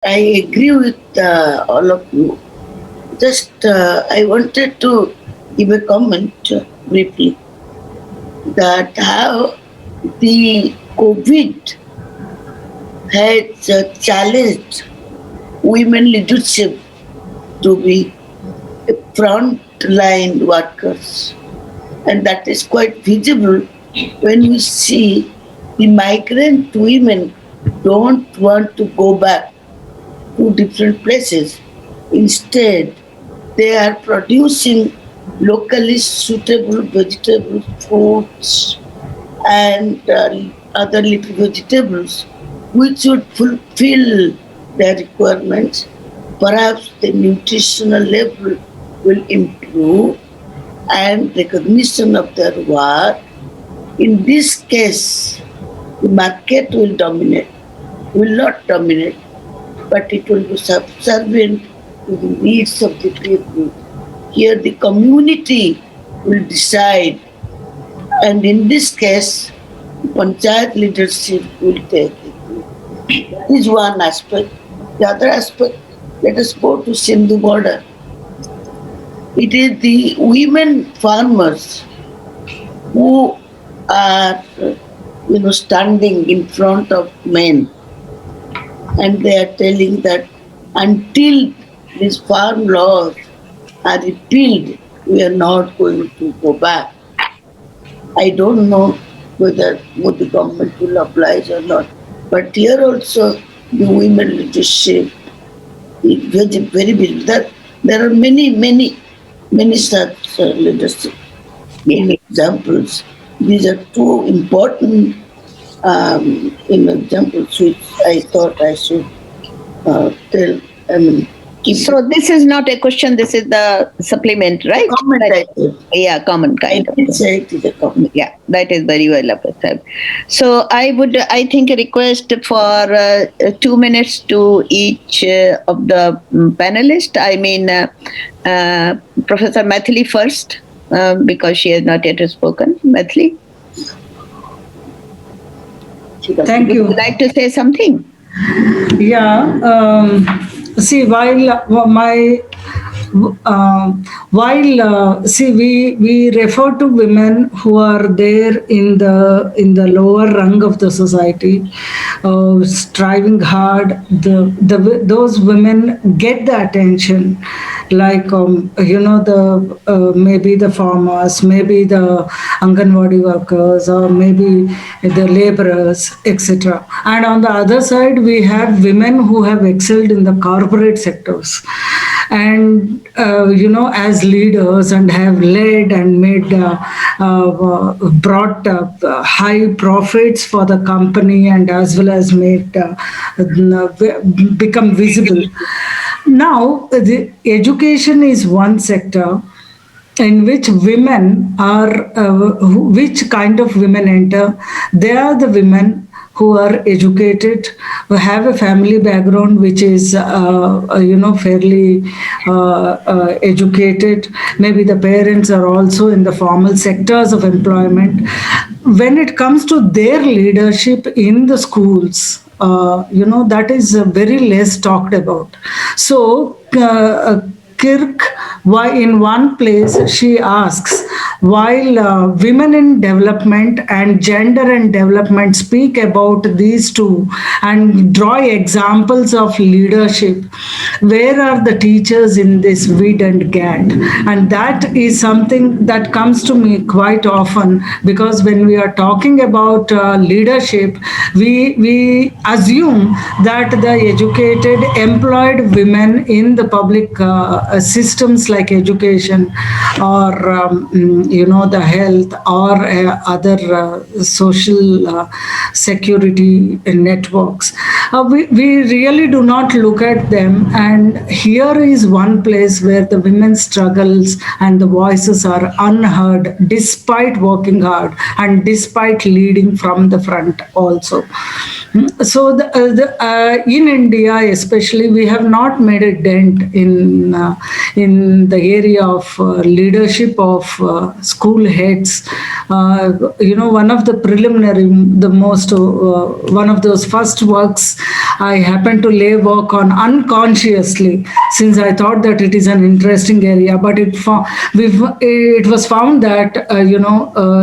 I agree with all of you. Just I wanted to give a comment briefly that how the COVID has challenged women leadership to be frontline workers, and that is quite visible when we see the migrant women don't want to go back to different places. Instead, they are producing locally suitable vegetables, fruits, and other leafy vegetables which would fulfill their requirements. Perhaps the nutritional level will improve and recognition of their work. In this case, the market will dominate, will not dominate, but it will be subservient to the needs of the people. Here, the community will decide, and in this case, Panchayat leadership will take it. That is one aspect. The other aspect, let us go to Sindhu border. It is the women farmers who are, standing in front of men, and they are telling that until these farm laws are repealed, we are not going to go back. I don't know whether Modi government will oblige or not. But here also, the women leadership is very big. There are many such leadership, many examples. These are two important examples which I thought I should tell. I mean, keep So this is not a question. This is the supplement, right? comment. I said. Yeah, common kind I of. did say it is a comment. Yeah, that is very well understood. So I think, request for 2 minutes to each of the panelists. I mean, Professor Mathili first, because she has not yet spoken. Mathili, Thank would you. you like to say something? Yeah. See, see, we refer to women who are there in the lower rung of the society, striving hard. Those women get the attention, like the maybe the farmers, maybe the Anganwadi workers, or maybe the laborers, etc. And on the other side, we have women who have excelled in the corporate sectors, and as leaders, and have led and made brought high profits for the company, and as well as made become visible. Now, the education is one sector in which women are, which kind of women enter. They are the women who are educated, who have a family background which is fairly educated. Maybe the parents are also in the formal sectors of employment. When it comes to their leadership in the schools, that is very less talked about. So Kirk, why in one place she asks, while women in development and gender and development speak about these two and draw examples of leadership, where are the teachers in this vid and gad? And that is something that comes to me quite often, because when we are talking about leadership, we assume that the educated, employed women in the public systems like education, or the health, or other social security networks, we really do not look at them. And here is one place where the women's struggles and the voices are unheard, despite working hard and despite leading from the front also. In India, especially, we have not made a dent in the area of leadership of school heads. One of the preliminary, one of those first works I happened to lay work on unconsciously, since I thought that it is an interesting area. But it was found that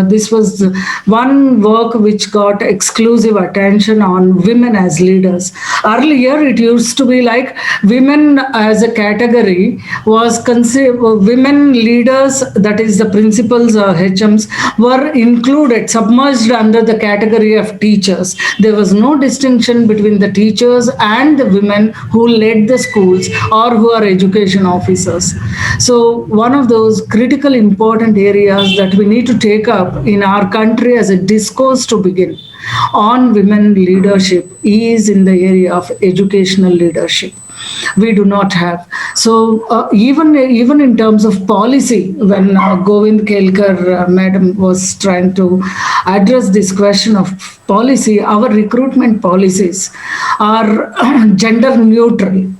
this was one work which got exclusive attention on women as leaders. Earlier, it used to be like women as a category was considered, women leaders, that is the principals or HMs, were included, submerged under the category of teachers. There was no distinction between the teachers and the women who led the schools or who are education officers. So one of those critical important areas that we need to take up in our country as a discourse to begin on women leadership is in the area of educational leadership. We do not have. So even in terms of policy, when Govind Kelkar madam was trying to address this question of policy, our recruitment policies are gender neutral.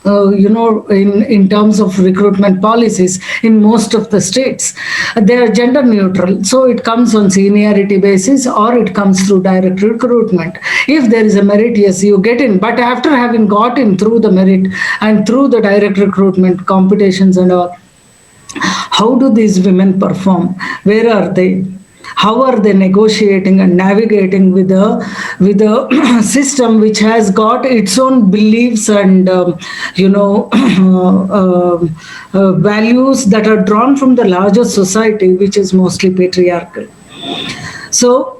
In terms of recruitment policies in most of the states, they are gender neutral. So it comes on seniority basis or it comes through direct recruitment. If there is a merit, yes, you get in. But after having got in through the merit and through the direct recruitment competitions and all, how do these women perform? Where are they? How are they negotiating and navigating with a system which has got its own beliefs and values that are drawn from the larger society, which is mostly patriarchal? So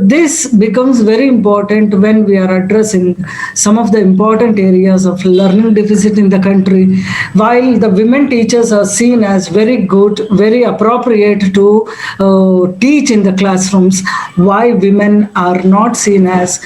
this becomes very important when we are addressing some of the important areas of learning deficit in the country. While the women teachers are seen as very good, very appropriate to teach in the classrooms, why women are not seen as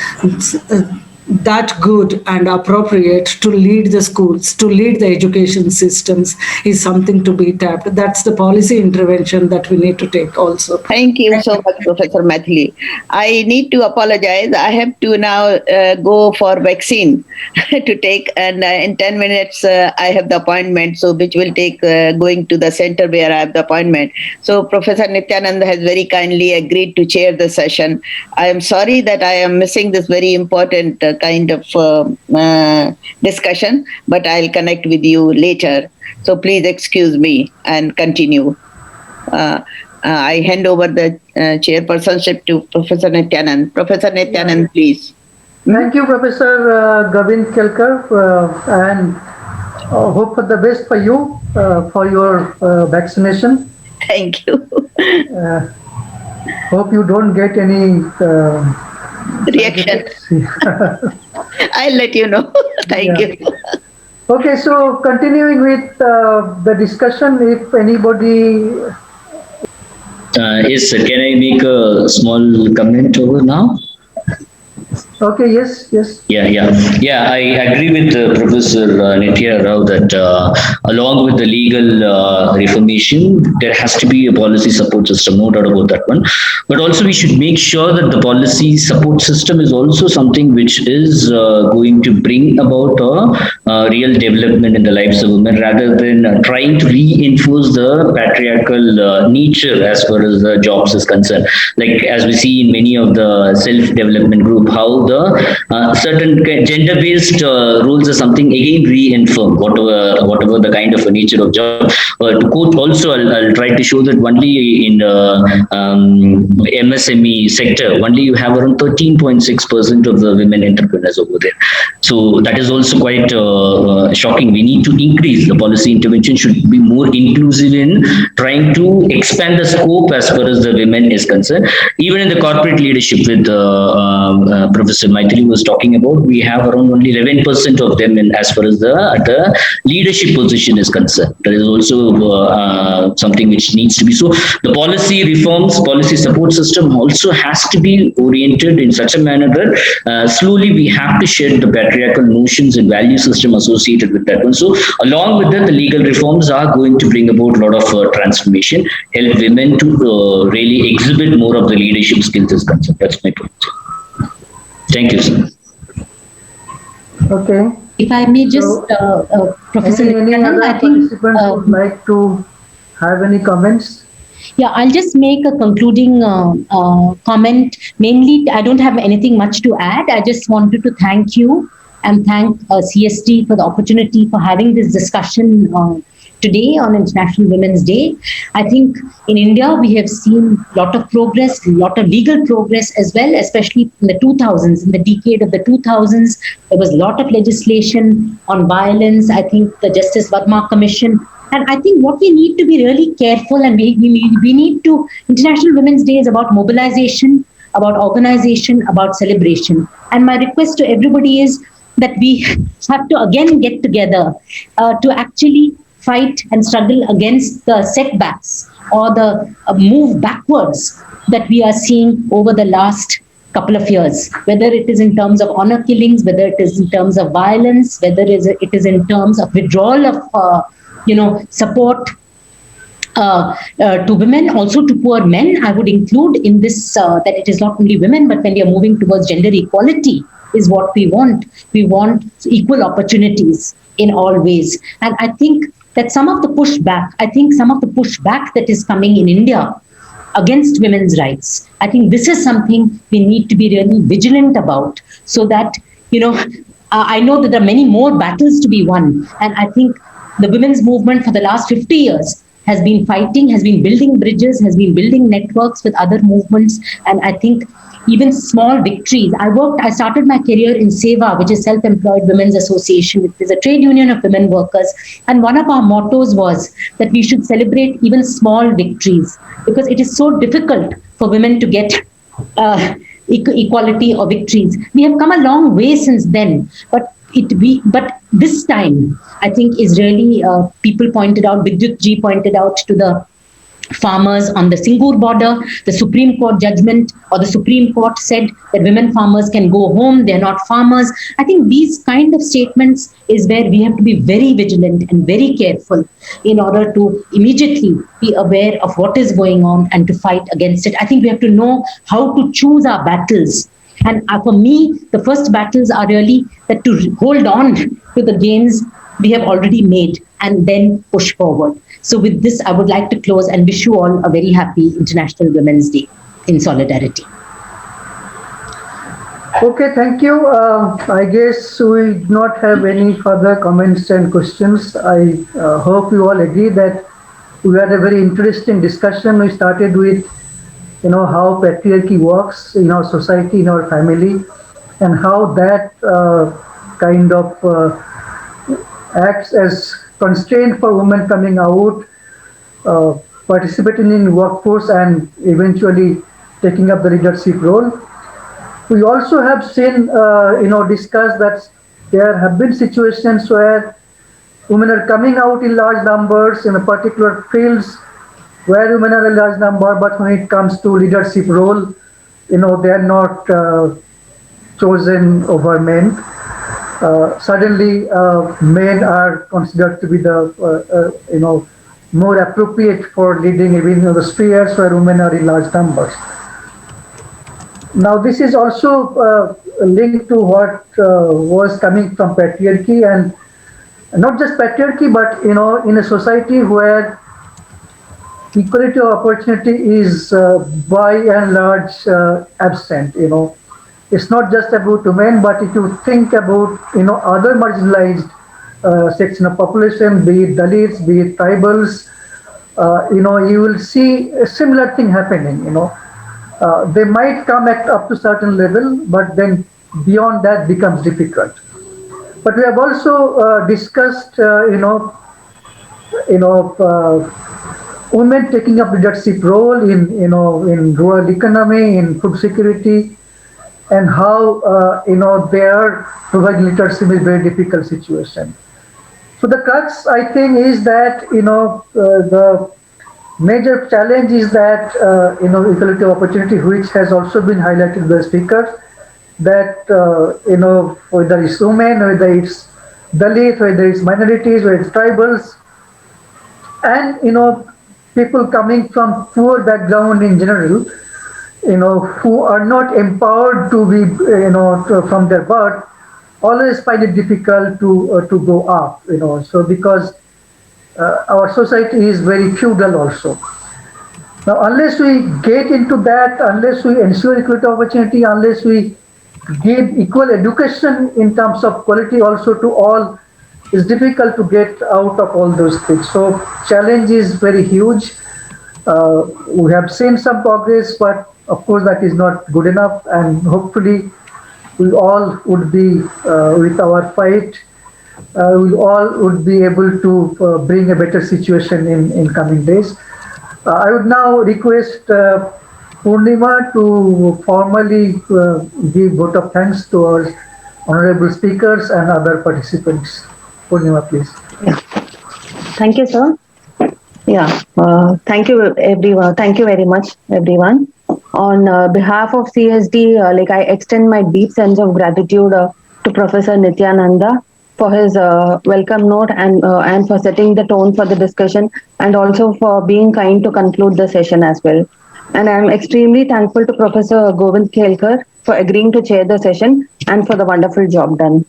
that good and appropriate to lead the schools, to lead the education systems, is something to be tapped. That's the policy intervention that we need to take also. Thank you so much, Professor Mathili. I need to apologize. I have to now go for vaccine to take, and in 10 minutes I have the appointment, so which will take going to the center where I have the appointment. So Professor Nityanand has very kindly agreed to chair the session. I am sorry that I am missing this very important kind of discussion, but I'll connect with you later. So please excuse me and continue. I hand over the chairpersonship to Professor Nityanand. Professor Nityanand, please. Thank you, Professor Govind Kelkar, and hope for the best for you for your vaccination. Thank you. Hope you don't get any reaction. I'll let you know. Thank you. Okay, so continuing with the discussion, if anybody... Yes, sir. Can I make a small comment over now? Okay, yes. Yeah. I agree with Professor Nitya Rao that along with the legal reformation, there has to be a policy support system, no doubt about that one. But also we should make sure that the policy support system is also something which is going to bring about a real development in the lives of women, rather than trying to reinforce the patriarchal nature as far as the jobs is concerned. Like as we see in many of the self-development group, how the certain gender-based rules are something again reaffirmed, whatever the kind of a nature of job. To quote also, I'll try to show that only in MSME sector, only you have around 13.6% of the women entrepreneurs over there. So that is also quite shocking. We need to increase the policy intervention, should be more inclusive in trying to expand the scope as far as the women is concerned. Even in the corporate leadership, with Professor Maithili was talking about, we have around only 11% of them as far as the leadership position is concerned. That is also something which needs to be. So the policy reforms, policy support system also has to be oriented in such a manner that slowly we have to shed the patriarchal notions and value system associated with that one. So along with that, the legal reforms are going to bring about a lot of transformation, help women to really exhibit more of the leadership skills as concerned. That's my point. Thank you, sir. Okay. If I may just, So, Professor any Nityanand, other I think, participants would like to have any comments? yeah, I'll just make a concluding comment. Mainly, I don't have anything much to add. I just wanted to thank you and thank CST for the opportunity for having this discussion today on International Women's Day. I think in India we have seen a lot of progress, a lot of legal progress as well, especially in the 2000s. In the decade of the 2000s, there was a lot of legislation on violence. I think the Justice Verma Commission. And I think what we need to be really careful, and we need to, International Women's Day is about mobilization, about organization, about celebration. And my request to everybody is that we have to again get together to actually fight and struggle against the setbacks or the move backwards that we are seeing over the last couple of years, whether it is in terms of honor killings, whether it is in terms of violence, whether it is in terms of withdrawal of support to women, also to poor men. I would include in this that it is not only women, but when we are moving towards gender equality, is what we want. We want equal opportunities in all ways. And I think that some of the pushback that is coming in India against women's rights, I think this is something we need to be really vigilant about, so that, I know that there are many more battles to be won. And I think the women's movement for the last 50 years has been fighting, has been building bridges, has been building networks with other movements. And I think even small victories. I started my career in SEWA, which is Self-Employed Women's Association. It is a trade union of women workers. And one of our mottos was that we should celebrate even small victories, because it is so difficult for women to get equality or victories. We have come a long way since then, but this time, I think, is really, people pointed out, Vidyut ji pointed out to the farmers on the Singur border. The Supreme Court judgment, or the Supreme Court said that women farmers can go home, they're not farmers. I think these kind of statements is where we have to be very vigilant and very careful in order to immediately be aware of what is going on and to fight against it. I think we have to know how to choose our battles. And for me, the first battles are really that to hold on to the gains we have already made and then push forward. So with this, I would like to close and wish you all a very happy International Women's Day in solidarity. Okay, thank you. I guess we do not have any further comments and questions. I hope you all agree that we had a very interesting discussion. We started with, how patriarchy works in our society, in our family, and how that kind of acts as constraint for women coming out, participating in workforce, and eventually taking up the leadership role. We also have seen, discussed that there have been situations where women are coming out in large numbers in a particular fields where women are a large number, but when it comes to leadership role, they are not chosen over men. Suddenly, men are considered to be the, more appropriate for leading even the spheres where women are in large numbers. Now, this is also linked to what was coming from patriarchy, and not just patriarchy, but in a society where equality of opportunity is by and large absent. It's not just about women, but if you think about other marginalized section of population, be it Dalits, be it tribals, you will see a similar thing happening. They might come up to certain level, but then beyond that becomes difficult. But we have also discussed, women taking up leadership role in rural economy, in food security, and how they are providing leadership in a very difficult situation. So the crux, I think, is that the major challenge is that equality of opportunity, which has also been highlighted by the speaker, that whether it's women, whether it's Dalit, whether it's minorities, whether it's tribals, and people coming from poor background in general, who are not empowered to be, from their birth, always find it difficult to go up, So because our society is very feudal also. Now, unless we get into that, unless we ensure equality opportunity, unless we give equal education in terms of quality also to all, it's difficult to get out of all those things. So challenge is very huge. We have seen some progress, but of course that is not good enough. And hopefully we all would be with our fight. We all would be able to bring a better situation in coming days. I would now request Purnima to formally give vote of thanks to our honorable speakers and other participants. Purnima, please. Thank you, sir. Yeah, thank you, everyone. Thank you very much, everyone. On behalf of CSD, I extend my deep sense of gratitude to Professor Nityananda for his welcome note and for setting the tone for the discussion, and also for being kind to conclude the session as well. And I'm extremely thankful to Professor Govind Khelkar for agreeing to chair the session and for the wonderful job done.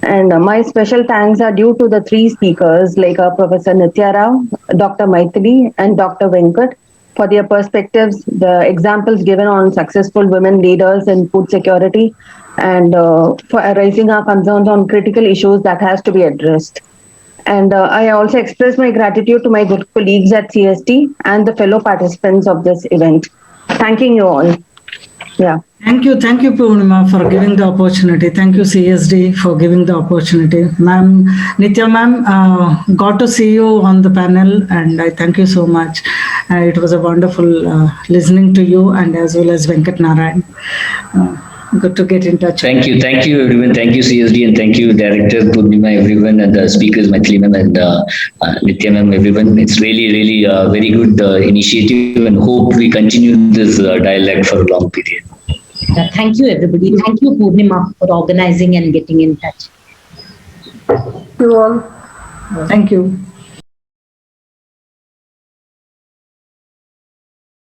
And my special thanks are due to the three speakers like Professor Nitya Rao, Dr. Maithili, and Dr. Venkat for their perspectives, the examples given on successful women leaders in food security, and for raising our concerns on critical issues that has to be addressed. And I also express my gratitude to my good colleagues at CST and the fellow participants of this event. Thanking you all. Yeah. Thank you, Purnima, for giving the opportunity. Thank you, CSD, for giving the opportunity. Ma'am, Nitya ma'am, got to see you on the panel, and I thank you so much. It was a wonderful listening to you, and as well as Venkat Narayan. Good to get in touch. Thank you everyone. Thank you CSD, and thank you Director Purnima, everyone, and the speakers Maithili ma'am and Nitya ma'am, everyone. It's really very good initiative, and hope we continue this dialogue for a long period. Thank you, everybody. Thank you, Purnima, for organizing and getting in touch. Thank you all. Thank you.